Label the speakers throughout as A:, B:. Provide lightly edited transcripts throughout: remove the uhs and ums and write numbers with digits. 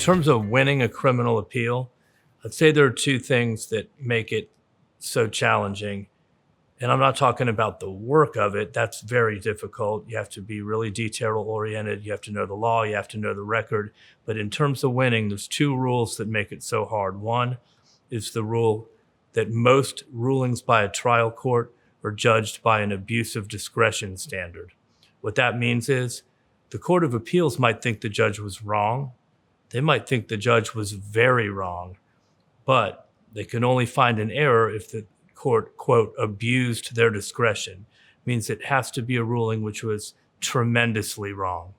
A: terms of winning a criminal appeal, I'd say there are two things that make it so challenging. And I'm not talking about the work of it. That's very difficult. You have to be really detail oriented. You have to know the law. You have to know the record. But in terms of winning, there's two rules that make it so hard. One is the rule that most rulings by a trial court are judged by an abuse of discretion standard. What that means is the Court of Appeals might think the judge was wrong. They might think the judge was very wrong, but they can only find an error if the court, quote, abused their discretion. Means it has to be a ruling which was tremendously wrong.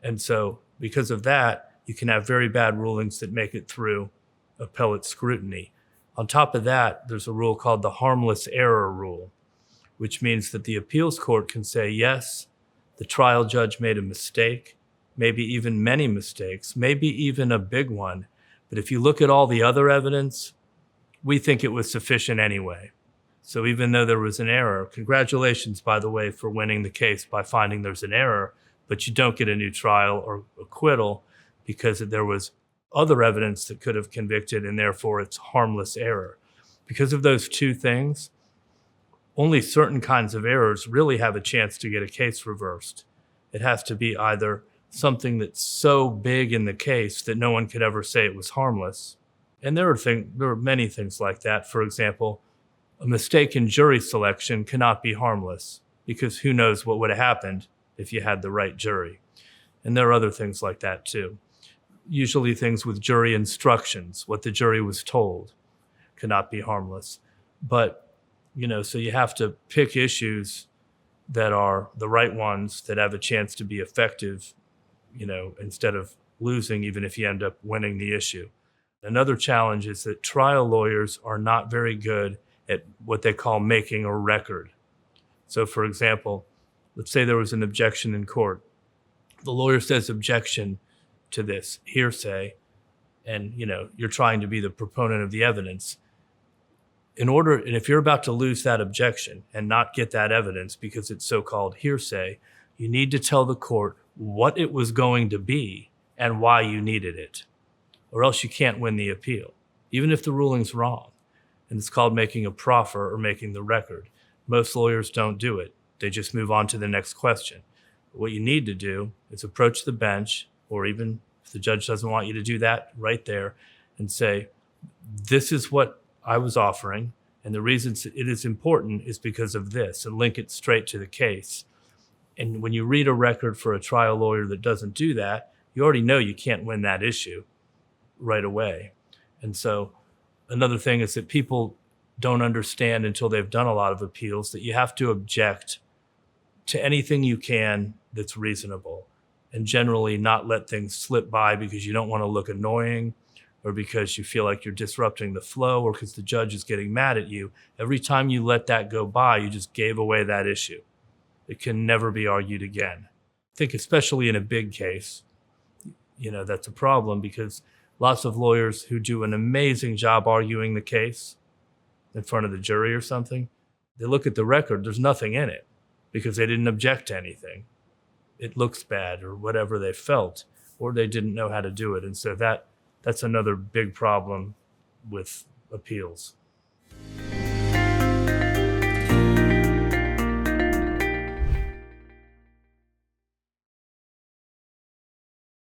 A: And so because of that, you can have very bad rulings that make it through appellate scrutiny. On top of that, there's a rule called the harmless error rule, which means that the appeals court can say, yes, the trial judge made a mistake, maybe even many mistakes, maybe even a big one. But if you look at all the other evidence, we think it was sufficient anyway. So even though there was an error, congratulations, by the way, for winning the case by finding there's an error, but you don't get a new trial or acquittal because there was other evidence that could have convicted, and therefore it's harmless error. Because of those two things, only certain kinds of errors really have a chance to get a case reversed. It has to be either something that's so big in the case that no one could ever say it was harmless. And there are many things like that. For example, a mistake in jury selection cannot be harmless because who knows what would have happened if you had the right jury. And there are other things like that too. Usually things with jury instructions, what the jury was told, cannot be harmless. But, so you have to pick issues that are the right ones that have a chance to be effective, instead of losing, even if you end up winning the issue. Another challenge is that trial lawyers are not very good at what they call making a record. So for example, let's say there was an objection in court. The lawyer says objection to this hearsay, and you're trying to be the proponent of the evidence. And if you're about to lose that objection and not get that evidence because it's so-called hearsay, you need to tell the court what it was going to be and why you needed it, or else you can't win the appeal, even if the ruling's wrong. And it's called making a proffer or making the record. Most lawyers don't do it. They just move on to the next question. What you need to do is approach the bench, or even if the judge doesn't want you to do that, right there, and say, this is what I was offering, and the reasons it is important is because of this, and link it straight to the case. And when you read a record for a trial lawyer that doesn't do that, you already know you can't win that issue right away. And so another thing is that people don't understand until they've done a lot of appeals that you have to object to anything you can that's reasonable, and generally not let things slip by because you don't want to look annoying, or because you feel like you're disrupting the flow, or because the judge is getting mad at you. Every time you let that go by, you just gave away that issue. It can never be argued again. I think especially in a big case, that's a problem, because lots of lawyers who do an amazing job arguing the case in front of the jury or something, they look at the record, there's nothing in it because they didn't object to anything. It looks bad, or whatever they felt, or they didn't know how to do it. And so that's another big problem with appeals.